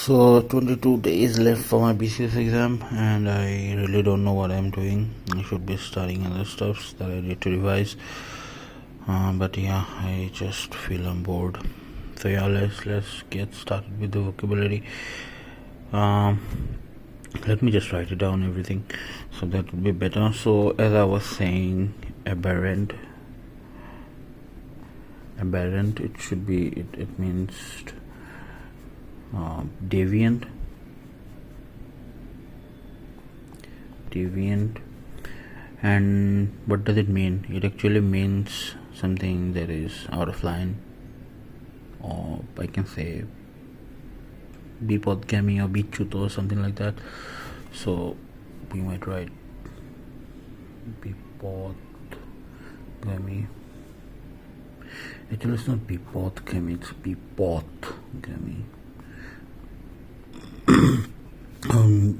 So 22 days left for my BCS exam, and I really don't know what I'm doing. I should be studying other stuffs that I need to revise. But yeah, I just feel I'm bored. So yeah, let's get started with the vocabulary. Let me just write it down everything, so that would be better. So as I was saying, aberrant. It should be. It means deviant. And what does it mean? It actually means something that is out of line, or I can say bipodgamy or bichuto or something like that. So we might write bipodgamy. Actually, it's not bipodgamy, it's bipodgamy.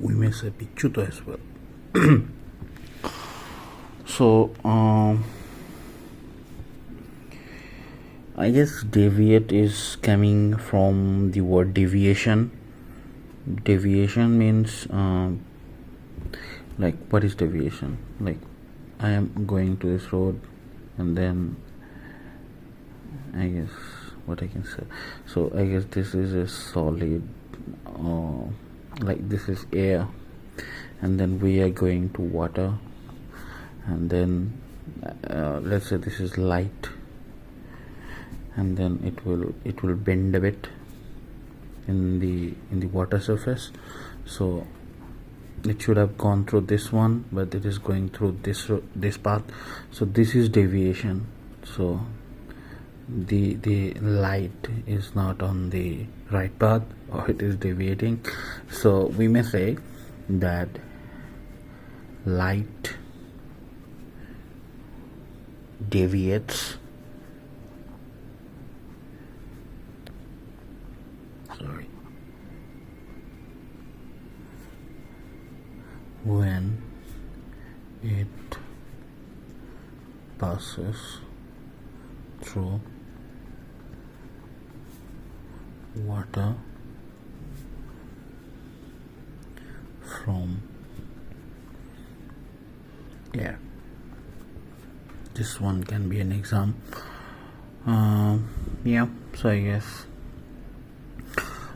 We may say bichuto as well. So I guess deviate is coming from the word deviation. Deviation means like, what is deviation? Like, I am going to this road, and then I guess what I can say. So I guess this is a solid, like this is air, and then we are going to water, and then let's say this is light, and then it will bend a bit in the water surface. So it should have gone through this one, but it is going through this path. So this is deviation. So the light is not on the right path, or it is deviating. So we may say that light deviates when it passes through water from air. This one can be an exam. Yeah, so I guess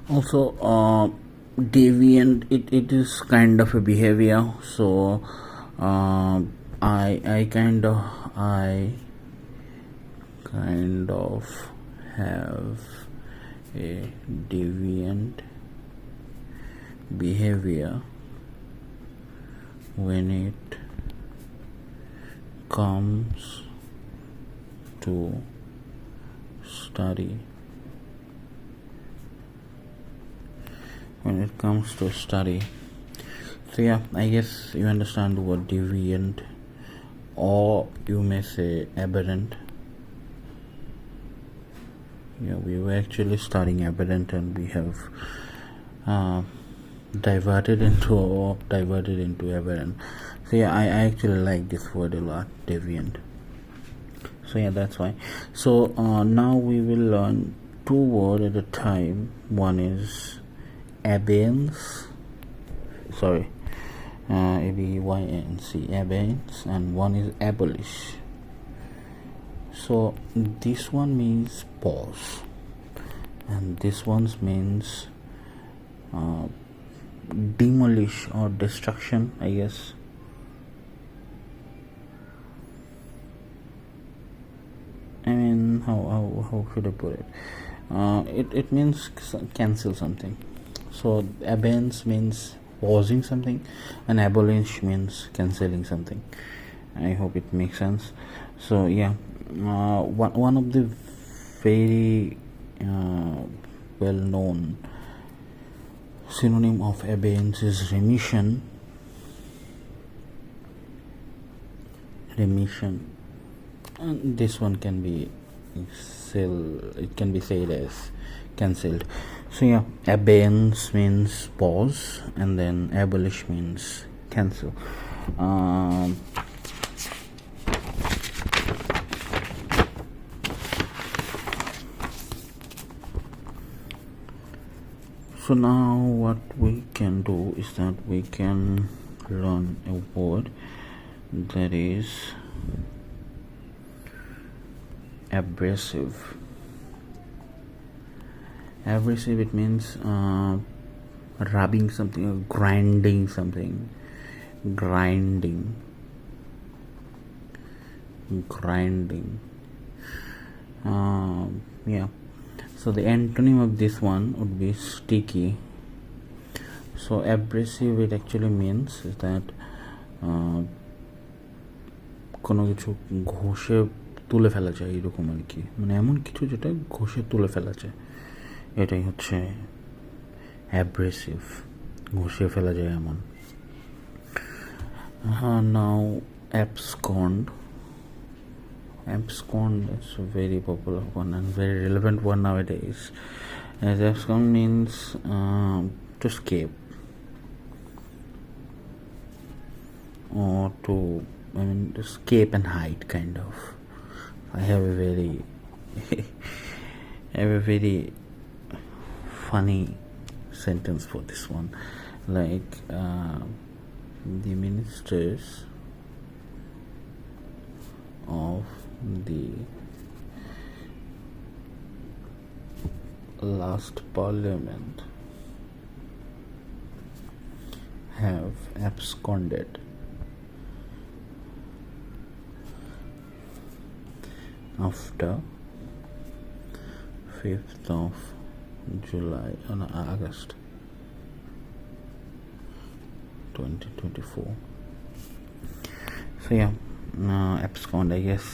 also deviant, it is kind of a behavior. So I kind of have a deviant behavior when it comes to study. So yeah, I guess you understand the word deviant, or you may say aberrant. Yeah, we were actually studying aberrant, and we have diverted into aberrant. So yeah, I actually like this word a lot, deviant. So yeah, that's why. So now we will learn two words at a time. One is abeyance, abync, abeyance, and one is abolish. So this one means pause, and this one means demolish or destruction, I guess. I mean, how should I put it? It means cancel something. So abeyance means pausing something, and abolish means cancelling something. I hope it makes sense. So yeah, one of the very well known synonym of abeyance is remission. And this one can be said as cancelled. So yeah, abeyance means pause, and then abolish means cancel. So now what we can do is that we can learn a word that is abrasive. Abrasive, it means rubbing something or grinding something. Grinding. Yeah. So the antonym of this one would be sticky. So abrasive, it actually means is that কোনো কিছু ঘষে তুলে ফেলা যায় এরকম আর কি, মানে এমন কিছু যেটা ঘষে তুলে ফেলা যায়, এটাই হচ্ছে অ্যাব্রেসিভ, ঘষে ফেলা যায় এমন। নাও abscond. Abscond is a very popular one and very relevant one nowadays, as abscond means to escape or to escape and hide, kind of. I have a very funny sentence for this one, like the ministers of the last parliament have absconded after 5th of July on August 2024. So yeah, abscond, I guess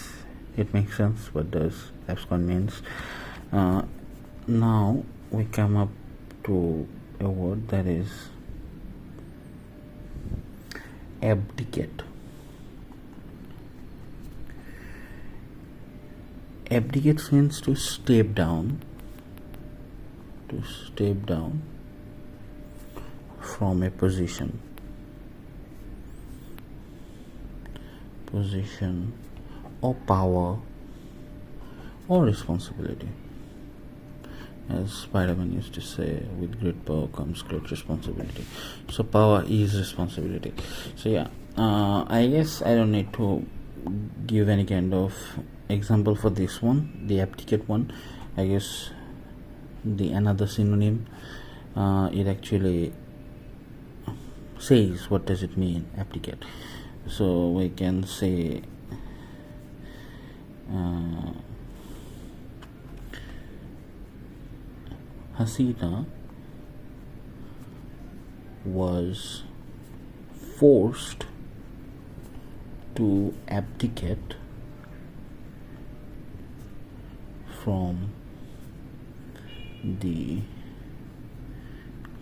it makes sense what does abscond means. Now we come up to a word that is abdicate. Abdicate means to step down from a position or power or responsibility. As Spider-Man used to say, with great power comes great responsibility. So power is responsibility. So yeah, I guess I don't need to give any kind of example for this one, the abdicate one. I guess the another synonym, it actually says what does it mean, abdicate. So we can say Hasina was forced to abdicate from the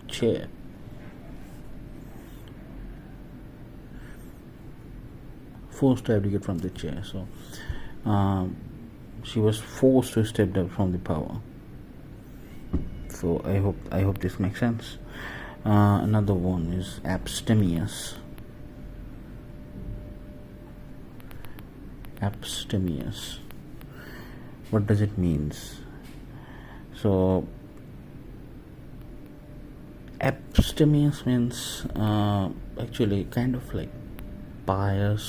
chair. Forced to abdicate from the chair. So she was forced to step down from the power. So I hope this makes sense. Another one is abstemious. Abstemious. What does it means? So abstemious means actually kind of like pious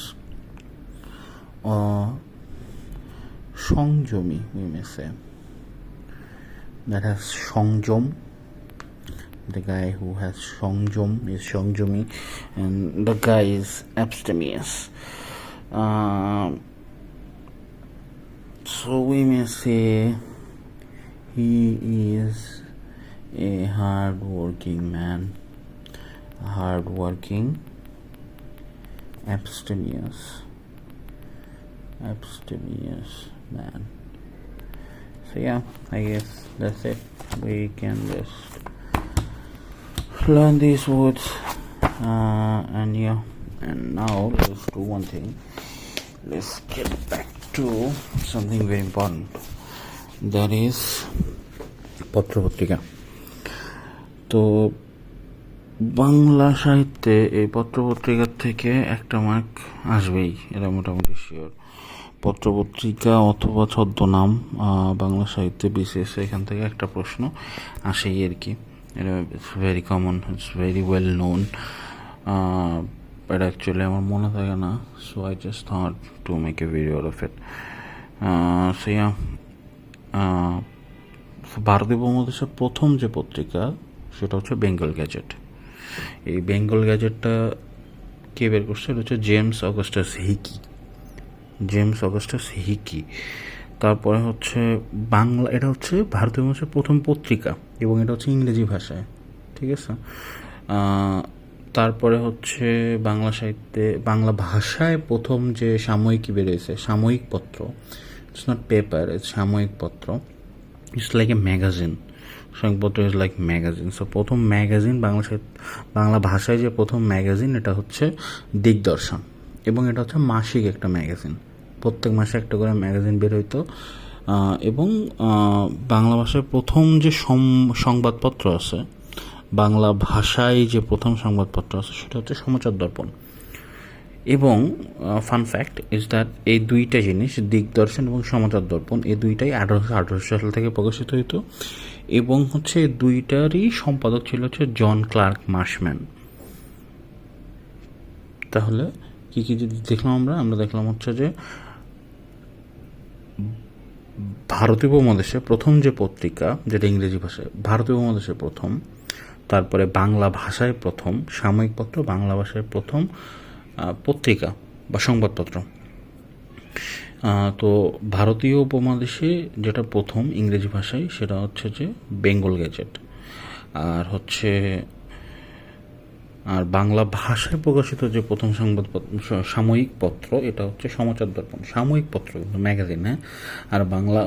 or সংযমী, we may say, that has সংযম. The guy who has সংযম is সংযমী and the guy is abstemious. So we may say he is a hard-working man, abstemious man. So yeah, I guess that's it. We can just learn these words, and now let's do one thing. Let's get back to something very important, that is পত্রপত্রিকা। তো বাংলা সাহিত্যে এই পত্রপত্রিকার থেকে একটা mark আসবেই, এটা মোটামুটি sure. পত্রপত্রিকা অথবা ছদ্মনাম বাংলা সাহিত্যে বিশেষ এখান থেকে একটা প্রশ্ন আসেই আর কি। It's very common, it's very well known, but actually আমার মনে থাকে না, so I just thought to make a video out of it. So yeah, ভারতীয় উপমহাদেশের প্রথম যে পত্রিকা সেটা হচ্ছে বেঙ্গল গ্যাজেট। এই বেঙ্গল গ্যাজেটটা কে বের করছে? এটা হচ্ছে জেমস অগাস্টাস হিকি। তারপরে হচ্ছে বাংলা, এটা হচ্ছে ভারতীয় উপমহাদেশের প্রথম পত্রিকা এবং এটা হচ্ছে ইংরেজি ভাষায়, ঠিক আছে। তারপরে হচ্ছে বাংলা সাহিত্যে, বাংলা ভাষায় প্রথম যে সাময়িকী বেরিয়েছে, সাময়িক পত্র, ইটস নট পেপার, ইটস সাময়িক পত্র, ইটস লাইক এ ম্যাগাজিন। সংবাদপত্র ইজ লাইক ম্যাগাজিন। সো প্রথম ম্যাগাজিন বাংলা ভাষায় যে প্রথম ম্যাগাজিন, এটা হচ্ছে দিগদর্শন, এবং এটা হচ্ছে মাসিক একটা ম্যাগাজিন, প্রত্যেক মাসে একটা করে ম্যাগাজিন বের হইতো। এবং বাংলা ভাষায় প্রথম যে সংবাদপত্র আছে, বাংলা ভাষায় যে প্রথম সংবাদপত্র আছে সেটা হচ্ছে সমাচার দর্পণ। এবং ফান ফ্যাক্ট ইজ দ্যাট এই দুইটা জিনিস, দিগদর্শন এবং সমাচার দর্পণ, এই দুইটাই 1818 সাল থেকে প্রকাশিত হইতো। এবং হচ্ছে দুইটারই সম্পাদক ছিল হচ্ছে জন ক্লার্ক মার্শম্যান। তাহলে কী কী যদি দেখলাম আমরা দেখলাম হচ্ছে যে ভারতীয় উপমহাদেশে প্রথম যে পত্রিকা, যেটা ইংরেজি ভাষায়, ভারতীয় উপমহাদেশে প্রথম, তারপরে বাংলা ভাষায় প্রথম সাময়িক পত্র, বাংলা ভাষায় প্রথম পত্রিকা বা সংবাদপত্র। তো ভারতীয় উপমহাদেশে যেটা প্রথম ইংরেজি ভাষায় সেটা হচ্ছে যে বেঙ্গল গ্যাজেট, আর বাংলা ভাষায় প্রকাশিত যে প্রথম সাময়িক পত্র এটা হচ্ছে সমাচার দর্পণ, সাময়িক পত্র কিন্তু ম্যাগাজিন, হ্যাঁ। আর বাংলা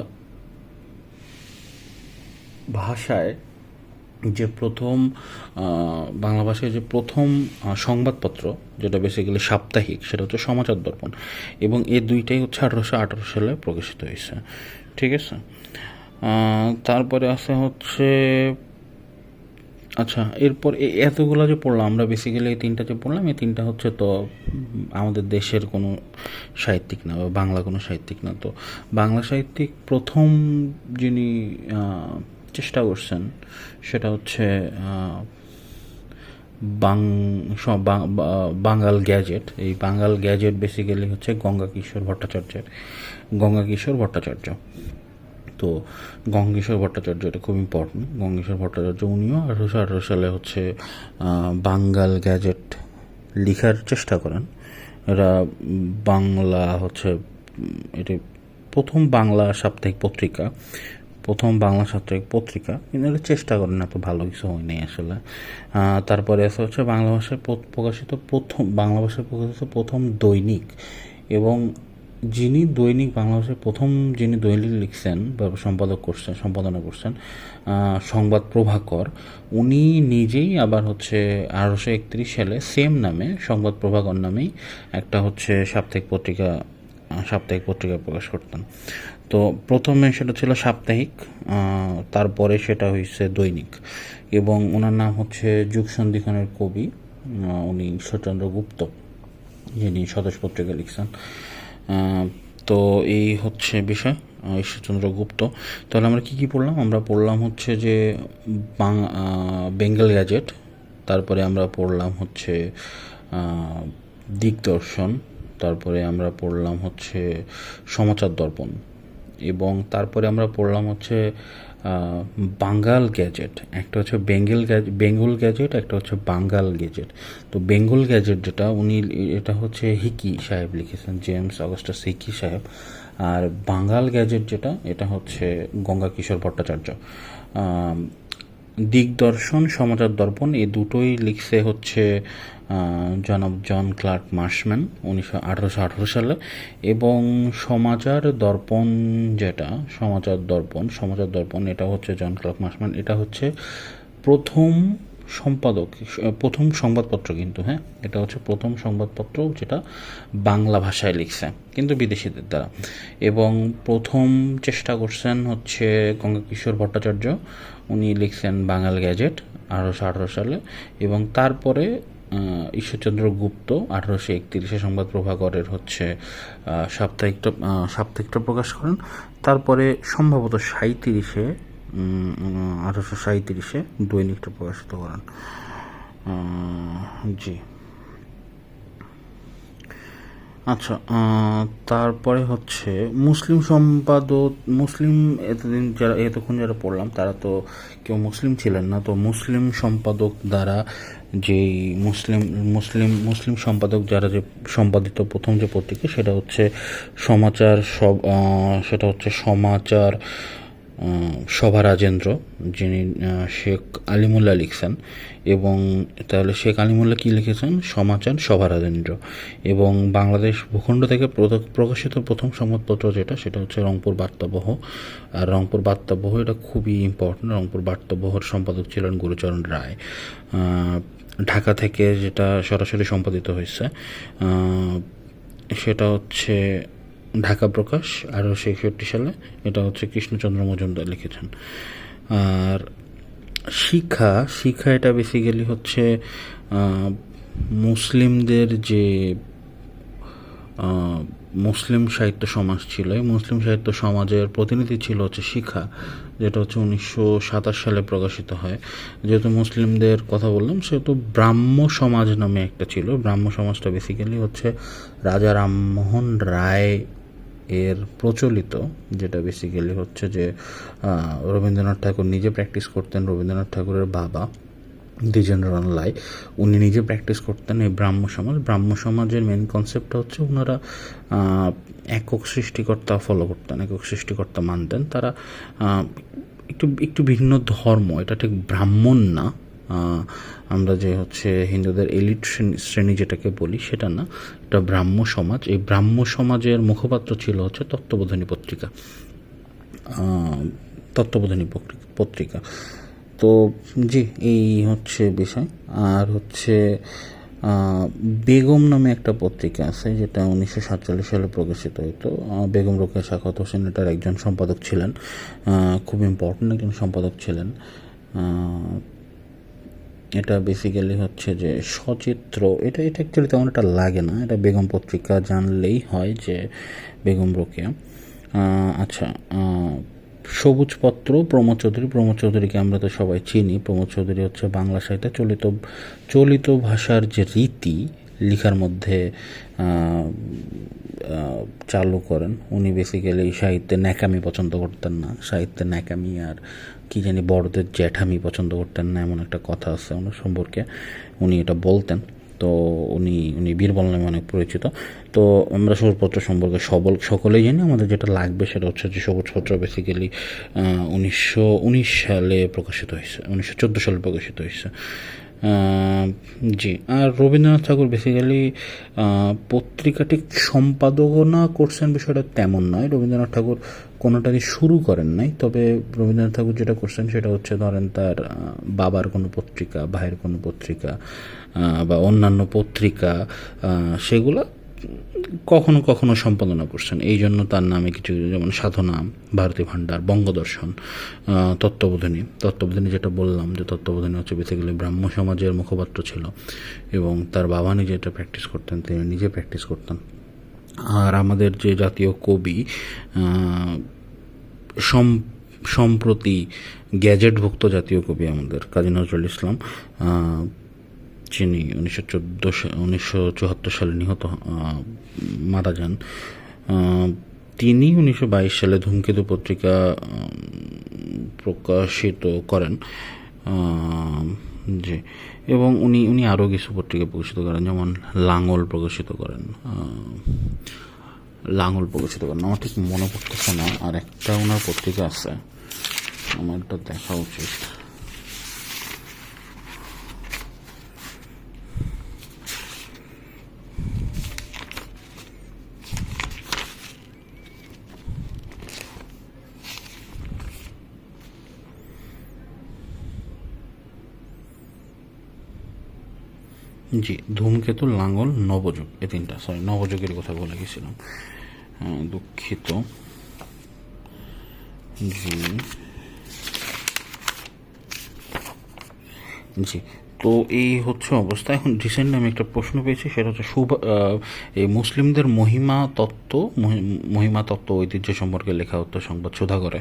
ভাষায় যে প্রথম সংবাদপত্র, যেটা বেসিক্যালি সাপ্তাহিক, সেটা হচ্ছে সমাচার দর্পণ। এবং এই দুইটাই হচ্ছে 1818 সালে প্রকাশিত হয়েছে, ঠিক আছে। তারপরে আছে হচ্ছে, আচ্ছা, এরপর এতগুলো যে পড়লাম আমরা, বেসিক্যালি এই তিনটা যে পড়লাম, এই তিনটা হচ্ছে তো আমাদের দেশের কোনো সাহিত্যিক না, বা বাংলা কোনো সাহিত্যিক না। তো বাংলা সাহিত্যিক প্রথম যিনি চেষ্টা করছেন সেটা হচ্ছে বাঙ্গাল গ্যাজেট। এই বাঙ্গাল গ্যাজেট বেসিক্যালি হচ্ছে গঙ্গাকিশোর ভট্টাচার্য। তো গঙ্গেশ্বর ভট্টাচার্য, এটা খুব ইম্পর্টেন্ট। গঙ্গেশ্বর ভট্টাচার্য উনিও 1818 সালে হচ্ছে বাঙ্গাল গ্যাজেট লেখার চেষ্টা করেন। এরা বাংলা হচ্ছে, এটি প্রথম বাংলা সাপ্তাহিক পত্রিকা, কিন্তু এটা চেষ্টা করেন, এত ভালো কিছু হয় নাই আসলে। তারপরে আছে হচ্ছে বাংলা ভাষায় প্রকাশিত প্রথম দৈনিক, এবং যিনি দৈনিক লিখছেন বা সম্পাদনা করছেন সংবাদ প্রভাকর, উনি নিজেই আবার হচ্ছে 1831 সালে সেম নামে, সংবাদ প্রভাকর নামেই একটা হচ্ছে সাপ্তাহিক পত্রিকা প্রকাশ করতেন। তো প্রথমে সেটা ছিল সাপ্তাহিক, তারপরে সেটা হয়েছে দৈনিক। এবং ওনার নাম হচ্ছে যুগ সন্ধিক্ষণের কবি, উনি ঈশ্বরচন্দ্র গুপ্ত, যিনি স্বদেশ পত্রিকা লিখছেন। তো এই হচ্ছে বিষয়, ঈশ্বরচন্দ্র গুপ্ত। তাহলে আমরা কী পড়লাম? আমরা পড়লাম হচ্ছে যে বেঙ্গল গ্যাজেট, তারপরে আমরা পড়লাম হচ্ছে দিগদর্শন, তারপরে আমরা পড়লাম হচ্ছে সমাচার দর্পণ, এবং তারপরে আমরা পড়লাম হচ্ছে বাঙ্গাল গ্যাজেট। একটা হচ্ছে বেঙ্গল গ্যাজেট, একটা হচ্ছে বাঙ্গাল গ্যাজেট। তো বেঙ্গল গ্যাজেট যেটা, এটা হচ্ছে হিকি সাহেব লিখেছেন, জেমস অগাস্টাস হিকি সাহেব। আর বাঙ্গাল গ্যাজেট যেটা, এটা হচ্ছে গঙ্গাকিশোর ভট্টাচার্য। দিগদর্শন, সমাচার দর্পণ, এই দুটোই লিখছে হচ্ছে জনাব জন ক্লার্ক মার্শম্যান 1818 সালে। এবং সমাচার দর্পণ এটা হচ্ছে জন ক্লার্ক মার্শম্যান। এটা হচ্ছে প্রথম সংবাদপত্র কিন্তু, হ্যাঁ, এটা হচ্ছে প্রথম সংবাদপত্র যেটা বাংলা ভাষায় লিখছে, কিন্তু বিদেশিদের দ্বারা। এবং প্রথম চেষ্টা করছেন হচ্ছে গঙ্গাকিশোর ভট্টাচার্য, উনি লিখছেন বাঙ্গাল গ্যাজেট 1818 সালে। এবং তারপরে ঈশ্বরচন্দ্র গুপ্ত 1831 সংবাদ প্রভাকরের হচ্ছে সাপ্তাহিকটা প্রকাশ করেন। তারপরে সম্ভবত 37 1837 দৈনিকটা প্রকাশিত করেন। জি, আচ্ছা। তারপরে হচ্ছে মুসলিম সম্পাদক, মুসলিম এতক্ষণ যারা পড়লাম তারা তো কেউ মুসলিম ছিলেন না। তো মুসলিম সম্পাদক দ্বারা যেই মুসলিম সম্পাদক যারা যে সম্পাদিত প্রথম যে পত্রিকা সেটা হচ্ছে সমাচার সভা রাজেন্দ্র, যিনি শেখ আলিমুল্লাহ লিখছেন। এবং তাহলে শেখ আলিমুল্লাহ কী লিখেছেন? সমাচার সভা রাজেন্দ্র। এবং বাংলাদেশ ভূখণ্ড থেকে প্রকাশিত প্রথম সংবাদপত্র সেটা হচ্ছে রংপুর বার্তাবহ। আর রংপুর বার্তাবহ এটা খুবই ইম্পর্টেন্ট। রংপুর বার্তাবহর সম্পাদক ছিলেন গুরুচরণ রায়। ঢাকা থেকে যেটা সরাসরি সম্পাদিত হয়েছে সেটা হচ্ছে ঢাকা প্রকাশ 1861 সালে। এটা হচ্ছে কৃষ্ণচন্দ্র মজুমদার লিখেছেন। আর শিখা এটা বেসিক্যালি হচ্ছে মুসলিমদের যে মুসলিম সাহিত্য সমাজ ছিল, এই মুসলিম সাহিত্য সমাজের প্রতিনিধি ছিল হচ্ছে শিখা, যেটা হচ্ছে 1927 সালে প্রকাশিত হয়। যেহেতু মুসলিমদের কথা বললাম, সেহেতু ব্রাহ্ম সমাজ নামে একটা ছিল। ব্রাহ্ম সমাজটা বেসিক্যালি হচ্ছে রাজা রামমোহন রায় এর প্রচলিত, যেটা বেসিক্যালি হচ্ছে যে রবীন্দ্রনাথ ঠাকুর নিজে প্র্যাকটিস করতেন। রবীন্দ্রনাথ ঠাকুরের বাবা দ্বিজেন্দ্রলাল রায় উনি নিজে প্র্যাকটিস করতেন এই ব্রাহ্ম সমাজের মেন কনসেপ্টটা হচ্ছে ওনারা একক সৃষ্টিকর্তা ফলো করতেন, একক সৃষ্টিকর্তা মানতেন। তারা একটু ভিন্ন ধর্ম, এটা ঠিক ব্রাহ্মণ না। আমরা যে হচ্ছে হিন্দুদের এলিট শ্রেণী যেটাকে বলি সেটা না, এটা ব্রাহ্ম সমাজ। এই ব্রাহ্ম সমাজের মুখপাত্র ছিল হচ্ছে তত্ত্ববোধিনী পত্রিকা। তো জি, এই হচ্ছে বিষয়। আর হচ্ছে বেগম নামে একটা পত্রিকা আছে, যেটা 1947 সালে প্রকাশিত হতো। বেগম রোকেয়া সাখাওয়াত হোসেন এটার একজন সম্পাদক ছিলেন, খুব ইম্পর্টেন্ট একজন সম্পাদক ছিলেন। এটা বেসিক্যালি হচ্ছে যে সচিত্র, এটা অ্যাকচুয়ালি তেমন একটা লাগে না, এটা বেগম পত্রিকা জানলেই হয় যে বেগম রোকেয়া। আচ্ছা, সবুজ পত্র প্রমোদ চৌধুরীকে আমরা তো সবাই চিনি। প্রমোদ চৌধুরী হচ্ছে বাংলা সাহিত্যে চলিত ভাষার যে রীতি লেখার মধ্যে চালু করেন। উনি বেসিক্যালি সাহিত্যে ন্যাকামি পছন্দ করতেন না, সাহিত্যে ন্যাকামি আর কি জানি বড়দের জ্যাঠামি পছন্দ করতেন না, এমন একটা কথা আছে ওনার সম্পর্কে, উনি এটা বলতেন। তো উনি বীরবল নামে অনেক পরিচিত। তো আমরা সবুজপত্র সম্পর্কে সকলেই জানি। আমাদের যেটা লাগবে সেটা হচ্ছে যে সবুজপত্র বেসিক্যালি 1919 সালে প্রকাশিত হয়েছে, 1914 সালে প্রকাশিত হয়েছে। জি। আর রবীন্দ্রনাথ ঠাকুর বেসিক্যালি পত্রিকাটি সম্পাদনা করছেন বিষয়টা তেমন নয়। রবীন্দ্রনাথ ঠাকুর কোনোটাই শুরু করেন নাই। তবে রবীন্দ্রনাথ ঠাকুর যেটা করছেন সেটা হচ্ছে ধরেন তার বাবার কোনো পত্রিকা, ভাইয়ের কোনো পত্রিকা বা অন্যান্য পত্রিকা, সেগুলো কখনো কখনো সম্পাদনা করছেন। এই জন্য তার নামে কিছু, যেমন সাধনা, ভারতী ভাণ্ডার, বঙ্গদর্শন, তত্ত্ববোধিনী যেটা বললাম যে তত্ত্ববোধিনী হচ্ছে বেসিক্যালি ব্রাহ্ম সমাজের মুখপাত্র ছিল এবং তার বাবা নিজে এটা প্র্যাকটিস করতেন, তিনি নিজে প্র্যাকটিস করতেন। আর আমাদের যে জাতীয় কবি সম্প্রতি গ্যাজেটভুক্ত জাতীয় কবি আমাদের কাজী নজরুল ইসলাম, যিনি 1974 সালে মারা যান, তিনি 1922 সালে ধূমকেতু পত্রিকা প্রকাশিত করেন। জি। এবং উনি আরও কিছু পত্রিকা প্রকাশিত করেন, যেমন লাঙল প্রকাশিত করেন। আমার ঠিক মনে পড়তেছে না। আর একটা ওনার পত্রিকা আছে, আমার এটা দেখা উচিত। জি, ধূমকেতু, লাঙল, নবযুগ, এই তিনটা। নবযুগের কথা বলে গেছিলাম, দুঃখিত। জি, তো এই হচ্ছে অবস্থা। এখন রিসেন্টলি আমি একটা প্রশ্ন পেয়েছি, সেটা হচ্ছে এই মুসলিমদের মহিমা তত্ত্ব ঐতিহ্য সম্পর্কে লেখা হতো সংবাদ সুধাকরে।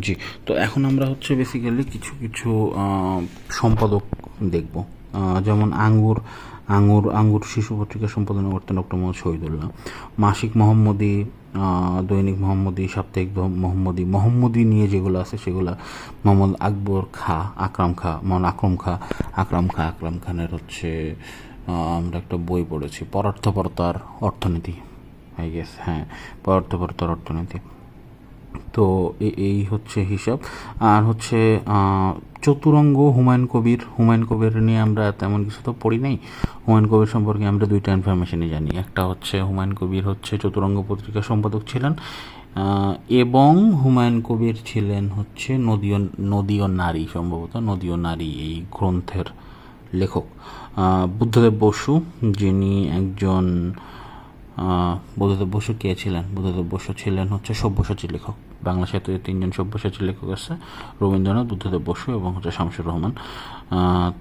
জি। তো এখন আমরা হচ্ছে বেসিক্যালি কিছু কিছু সম্পাদক দেখব। যেমন আঙ্গুর শিশু পত্রিকা সম্পাদনা করতেন ডক্টর মোহাম্মদ শহীদুল্লাহ। মাসিক মোহাম্মদী, দৈনিক মোহাম্মদী, সাপ্তাহিক মোহাম্মদী নিয়ে যেগুলো আছে সেগুলো মোহাম্মদ আকরাম খানের হচ্ছে আমরা একটা বই পড়েছি, পরার্থপরতার অর্থনীতি, আই গেস, হ্যাঁ, পরার্থপরতার অর্থনীতি। তো এই হচ্ছে হিসাব। আর হচ্ছে চতুরঙ্গ হুমায়ুন কবির নিয়ে আমরা তেমন কিছু তো পড়ি নাই। হুমায়ুন কবির সম্পর্কে আমরা দুইটা ইনফরমেশনই জানি। একটা হচ্ছে হুমায়ুন কবির হচ্ছে চতুরঙ্গ পত্রিকার সম্পাদক ছিলেন, এবং হুমায়ুন কবির ছিলেন হচ্ছে নদীয় নারী, সম্ভবত নদীয় নারী এই গ্রন্থের লেখক। বুদ্ধদেব বসু, যিনি একজন বুদ্ধদেব বসু কে ছিলেন? বুদ্ধদেব বসু ছিলেন হচ্ছে সব্যসাচী লেখক। বাংলা সাহিত্যে তিনজন সব্যসাচী লেখক আছে, রবীন্দ্রনাথ, বুদ্ধদেব বসু এবং হচ্ছে শামসুর রহমান।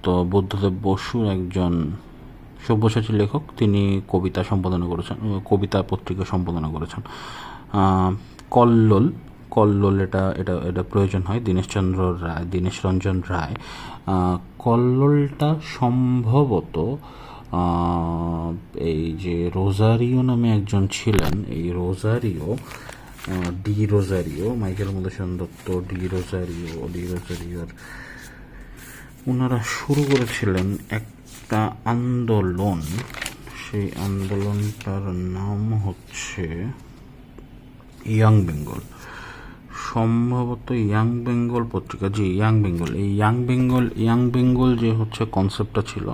তো বুদ্ধদেব বসু একজন সব্যসাচী লেখক, তিনি কবিতা সম্পাদনা করেছেন, কবিতা পত্রিকা সম্পাদনা করেছেন। কল্লোল এটা এটা এটা প্রয়োজন হয় দীনেশ রঞ্জন রায়। কল্লোলটা সম্ভবত এই যে রোজারিও নামে একজন ছিলেন, এই রোজারিও মাইকেল মধুসূদন দত্ত, রোজারিওর ওনারা শুরু করেছিলেন একটা আন্দোলন। সেই আন্দোলনটার নাম হচ্ছে ইয়াং বেঙ্গল, সম্ভবত ইয়াং বেঙ্গল পত্রিকা। জি, ইয়াং বেঙ্গল। এই ইয়াং বেঙ্গল যে হচ্ছে কনসেপ্টটা ছিল,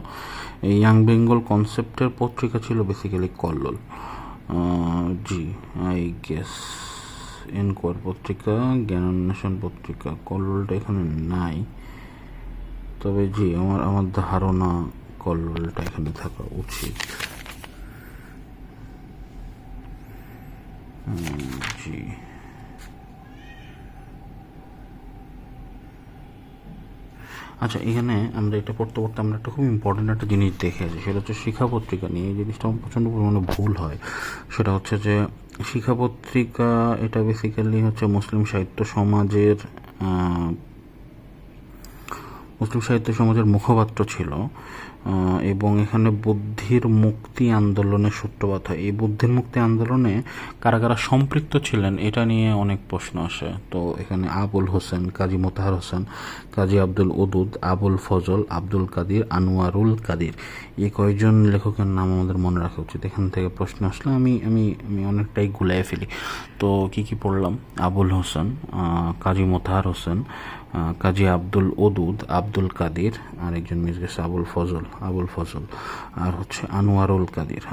এই ইয়াং বেঙ্গল কনসেপ্টের পত্রিকা ছিল basically Kallol. G, I guess enquire পত্রিকা, জ্ঞানান্বেষণ পত্রিকা, কল্লোলটা এখানে নাই, তবে জি আমার ধারণা কল্লোলটা এখানে থাকা উচিত। জি, আচ্ছা, এখানে আমরা এটা পড়তে আমরা একটা খুব ইম্পর্টেন্ট একটা জিনিস দেখে আছি, সেটা হচ্ছে শিক্ষা পত্রিকা নিয়ে। এই জিনিসটা আমার প্রচণ্ড পরিমাণে ভুল হয়। সেটা হচ্ছে যে শিক্ষা পত্রিকা এটা বেসিক্যালি হচ্ছে মুসলিম সাহিত্য সমাজের মুখপাত্র ছিল, এবং এখানে বুদ্ধির মুক্তি আন্দোলনের সূত্রপাত হয়। এই বুদ্ধির মুক্তি আন্দোলনে কারা কারা সম্পৃক্ত ছিলেন এটা নিয়ে অনেক প্রশ্ন আসে। তো এখানে আবুল হোসেন, কাজী মোতাহার হোসেন, কাজী আব্দুল ওদুদ, আবুল ফজল, আব্দুল কাদির, আনোয়ারুল কাদির, এই কয়েকজন লেখকের নাম আমাদের মনে রাখা উচিত। এখান থেকে প্রশ্ন আসলে আমি আমি আমি অনেকটাই গুলাই ফেলি। তো কি পড়লাম? আবুল হোসেন, কাজী মোতাহার হোসেন, কাজী আব্দুল ওদুদ, আব্দুল কাদির, আর একজন মিস গেছে আবুল ফজল, আর হচ্ছে আনোয়ারুল কাদির।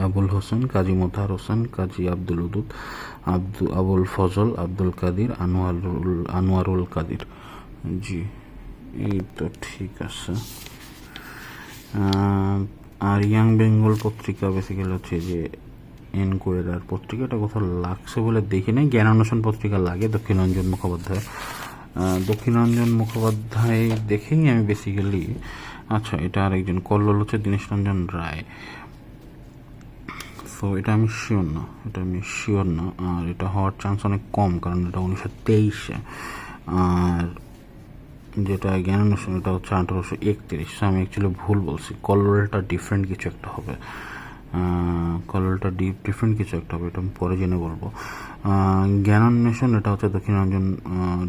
আবুল হোসেন, কাজী মোতাহার হোসেন, কাজী আব্দুল ওদুদ, আবুল ফজল, আব্দুল কাদির, আনোয়ারুল কাদির। জি, এই তো ঠিক আছে। আর ইয়াং বেঙ্গল পত্রিকা বেসিক্যালি হচ্ছে যে এনকোয়ারার পত্রিকাটা কোথাও লাগছে বলে দেখি নাই। জ্ঞানান্বেষণ পত্রিকা লাগে দক্ষিণরঞ্জন মুখোপাধ্যায় দেখেই আমি বেসিক্যালি। আচ্ছা, এটা আর একজন কল্লোল হচ্ছে দীনেশ রঞ্জন রায়। সো এটা আমি শিওর না, আর এটা হওয়ার চান্স অনেক কম, কারণ এটা 1923-এ। আর যেটা জ্ঞানান্বেষণ এটা হচ্ছে 1831। আমি অ্যাকচুয়ালি ভুল বলছি, কল্লোলটা ডিফারেন্ট কিছু একটা হবে, এটা আমি পরে জেনে বলবো। জ্ঞানান্বেষণ এটা হচ্ছে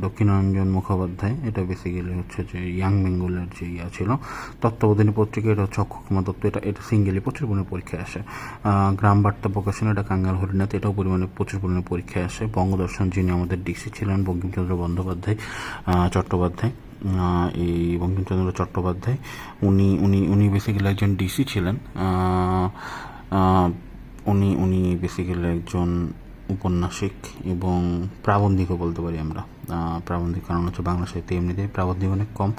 দক্ষিণরঞ্জন মুখোপাধ্যায়। এটা বেসিক্যালি হচ্ছে যে ইয়াং বেঙ্গলের যে ছিল। তত্ত্ববোধিনী পত্রিকা এটা হচ্ছে অক্ষকুমার দত্ত। এটা সিঙ্গেলি প্রচুর পরিমাণে পরীক্ষায় আসে। গ্রাম বার্তা প্রকাশন এটা কাঙ্গাল হরিনাথ, এটাও প্রচুর পরিমাণে পরীক্ষায় আসে। বঙ্গদর্শন, যিনি আমাদের ডিসি ছিলেন বঙ্কিমচন্দ্র চট্টোপাধ্যায়, এই বঙ্কিমচন্দ্র চট্টোপাধ্যায়, উনি বেসিক্যালি একজন ডিসি ছিলেন। উনি বেসিক্যালি একজন উপন্যাসিক এবং প্রাবন্ধিকও বলতে পারি আমরা। প্রাবন্ধিক কারণ হচ্ছে বাংলা সাহিত্যে এমনিতেই প্রাবন্ধিক অনেক কম।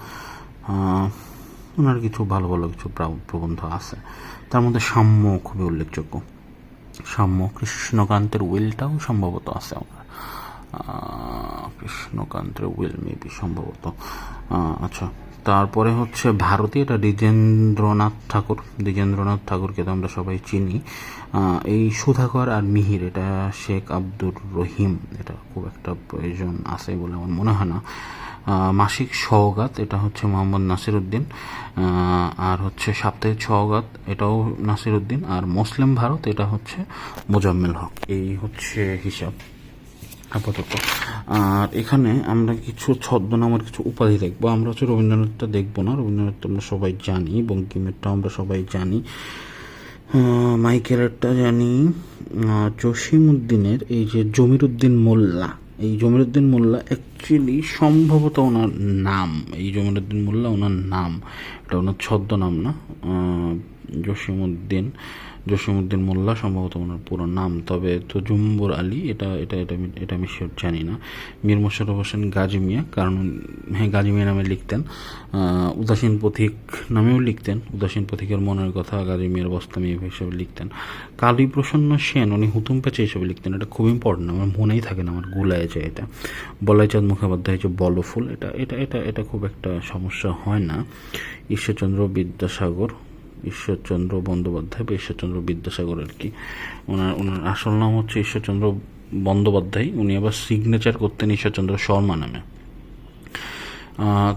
ওনার কিছু ভালো কিছু প্রবন্ধ আছে, তার মধ্যে সাম্য খুবই উল্লেখযোগ্য। কৃষ্ণকান্তের উইলটাও সম্ভবত আছে আমার, কৃষ্ণকান্তের উইল মেবি সম্ভবত। আচ্ছা, তারপরে হচ্ছে ভারতে, এটা দ্বিজেন্দ্রনাথ ঠাকুর। দ্বিজেন্দ্রনাথ ঠাকুরকে তো আমরা সবাই চিনি। এই সুধাকর আর মিহির, এটা শেখ আব্দুর রহিম, এটা খুব একটা প্রয়োজন আছে বলে আমার মনে হয় না। মাসিক সওগাত, এটা হচ্ছে মোহাম্মদ নাসির উদ্দিন। আর হচ্ছে সাপ্তাহিক সওগাত, এটাও নাসির উদ্দিন। আর মুসলিম ভারত, এটা হচ্ছে মোজাম্মেল হক। এই হচ্ছে হিসাব আপাতত। আর এখানে আমরা কিছু ছদ্মনামের কিছু উপাধি দেখবো। আমরা হচ্ছে রবীন্দ্রনাথটা দেখবো না, রবীন্দ্রনাথ আমরা সবাই জানি, বঙ্কিমেরটা আমরা সবাই জানি, মাইকেলেরটা জানি। জসিমউদ্দিনের এই যে জমিরুদ্দিন মোল্লা, এই জমিরুদ্দিন মোল্লা অ্যাকচুয়ালি সম্ভবত ওনার নাম, এই জমিরুদ্দিন মোল্লা ওনার নাম, এটা ওনার ছদ্মনাম না। জসিমউদ্দিন মোল্লা সম্ভবত ওনার পুরো নাম। তবে তো জুম্বুর আলী, এটা এটা এটা আমি এটা আমি শিওর জানি না। মীর মোশাররফ হোসেন গাজী মিয়া, কারণ হ্যাঁ গাজী মিয়া নামে লিখতেন। উদাসীন পথিক নামেও লিখতেন, উদাসীন পথিকের মনের কথা গাজী মিয়ার বস্তামি হিসেবে লিখতেন। কালীপ্রসন্ন সেন, উনি হুতুম প্যাচে হিসেবে লিখতেন। এটা খুব ইম্পর্টেন্ট, আমার মনেই থাকে না, আমার গুলায় যায় এটা। বলাইচাঁদ মুখোপাধ্যায় হচ্ছে বলফুল, এটা এটা এটা এটা খুব একটা সমস্যা হয় না। ঈশ্বরচন্দ্র বিদ্যাসাগর, ঈশ্বরচন্দ্র বন্দ্যোপাধ্যায় বা ঈশ্বরচন্দ্র বিদ্যাসাগর আর কি। ওনার আসল নাম হচ্ছে ঈশ্বরচন্দ্র বন্দ্যোপাধ্যায়। উনি আবার সিগনেচার করতেন ঈশ্বরচন্দ্র শর্মা নামে।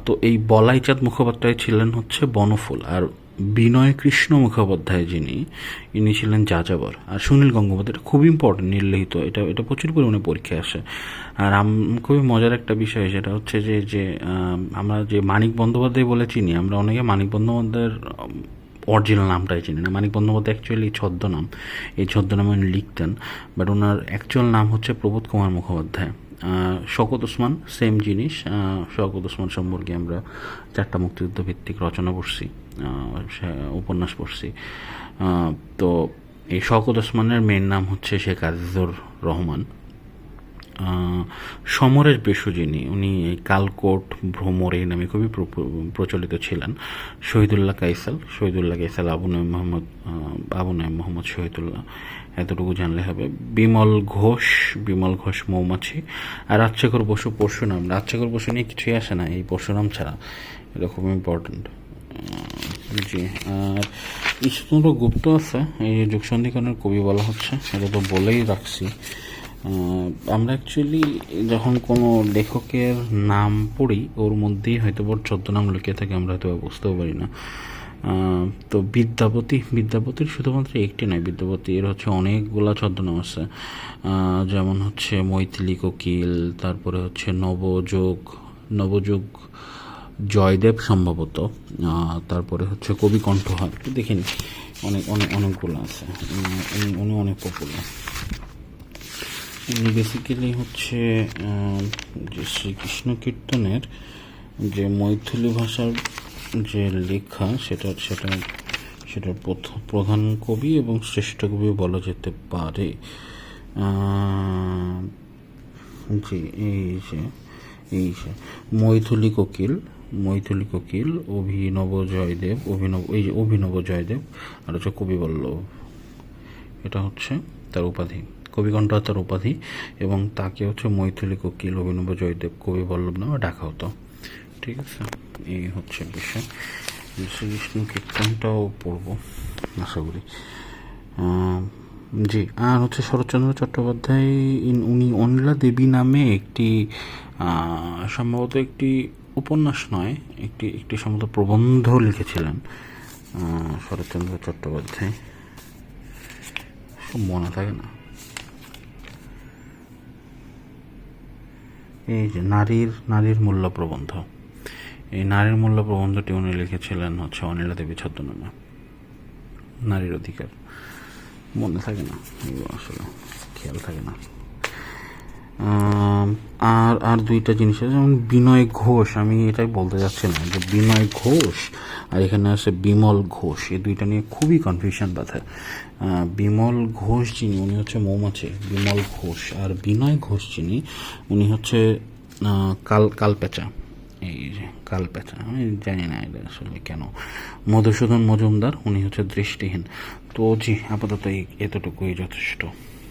তো এই বলাইচাঁদ মুখোপাধ্যায় ছিলেন হচ্ছে বনফুল। আর বিনয় কৃষ্ণ মুখোপাধ্যায় যিনি, ইনি ছিলেন যাযাবর। আর সুনীল গঙ্গোপাধ্যায়, এটা খুব ইম্পর্টেন্ট, নির্লিখিত, এটা এটা প্রচুর পরিমাণে পরীক্ষায় আসে। আর খুবই মজার একটা বিষয়, সেটা হচ্ছে যে আমরা যে মানিক বন্দ্যোপাধ্যায় বলে চিনি, আমরা অনেকে মানিক বন্দ্যোপাধ্যায়ের অরিজিনাল নামটাই চিনি না। মানিক বন্দ্যোপাধ্যায় অ্যাকচুয়ালি ছদ্মনাম, এই ছদ্মনামে উনি লিখতেন, বাট ওনার অ্যাকচুয়াল নাম হচ্ছে প্রবোধ কুমার মুখোপাধ্যায়। শওকত ওসমান সেম জিনিস। শওকত ওসমান সম্পর্কে আমরা 4টা মুক্তিযুদ্ধ ভিত্তিক রচনা পড়ছি, উপন্যাস পড়ছি। তো এই শওকত ওসমানের মেন নাম হচ্ছে শেখ আজিজুর রহমান। সমরেশ বসু যিনি, উনি এই কালকোট, ভ্রমর এই নামে খুবই প্রচলিত ছিলেন। শহীদুল্লাহ কাইসাল, আবু নঈম মোহাম্মদ শহীদুল্লাহ, এতটুকু জানলে হবে। বিমল ঘোষ মৌমাছি। আর রাজশেখর বসু পরশুরাম। রাজশেখর বসু নিয়ে কিছুই আসে না, এই পরশুরাম ছাড়া, এটা খুব ইম্পর্টেন্ট। জি। আর ঈশ্বরচন্দ্র গুপ্ত আছে, এই যুগসন্ধিকরণের কবি বলা হচ্ছে, এটা তো বলেই রাখছি। আমরা অ্যাকচুয়ালি যখন কোনো লেখকের নাম পড়ি, ওর মধ্যেই হয়তো ছদ্মনাম লিখে থাকে, আমরা হয়তো বুঝতেও পারি না। তো বিদ্যাপতির শুধুমাত্র একটি নয়, বিদ্যাপতির হচ্ছে অনেকগুলা ছদ্মনাম আছে। যেমন হচ্ছে মৈথিলি কোকিল, তারপরে হচ্ছে নবযুগ জয়দেব সম্ভবত, তারপরে হচ্ছে কবি কণ্ঠহার, দেখিনি, অনেকগুলো আছে। উনি অনেক পপুলার। উনি বেসিক্যালি হচ্ছে যে শ্রীকৃষ্ণ কীর্তনের যে মৈথিলি ভাষার যে লেখা, সেটার প্রধান কবি এবং শ্রেষ্ঠ কবি বলা যেতে পারে। জি, এই যে মৈথিলি কোকিল, অভিনব জয়দেব, আর হচ্ছে কবিবল্লভ, এটা হচ্ছে তার উপাধি। কবিকণ্ঠ তার উপাধি, এবং তাকে হচ্ছে মৈথিলি কোকিল, অভিনব জয়দেব, কবিবল্লভ নামে ডাকা হতো। ঠিক আছে, এই হচ্ছে বিষয়। শ্রীকৃষ্ণ কীর্তনটাও পড়ব আশা করি। জি। আর হচ্ছে শরৎচন্দ্র চট্টোপাধ্যায়, উনি অনিলা দেবী নামে একটি সম্ভবত একটি উপন্যাস নয়, একটি সম্ভবত প্রবন্ধ লিখেছিলেন শরৎচন্দ্র চট্টোপাধ্যায়, মনে থাকে না। এই যে নারীর মূল্য প্রবন্ধ, এই নারীর মূল্য প্রবন্ধটি উনি লিখেছিলেন হচ্ছে অনিলা দেবী ছদ্মনামে। নারীর অধিকার, মনে থাকে না, আসলে খেয়াল থাকে না। আর দুইটা জিনিস আছে, যেমন বিনয় ঘোষ, আমি এটাই বলতে যাচ্ছিলাম যে বিনয় ঘোষ আর এখানে আছে বিমল ঘোষ, এই দুইটা নিয়ে খুবই কনফিউশন বাধে। বিমল ঘোষ যিনি, উনি হচ্ছে মৌমাছি, বিমল ঘোষ। আর বিনয় ঘোষ যিনি, উনি হচ্ছে কালপেঁচা, এই যে কালপেঁচা, আমি জানি না এটা আসলে কেন। মধুসূদন মজুমদার, উনি হচ্ছে দৃষ্টিহীন। তো জি, আপাতত এতটুকুই যথেষ্ট।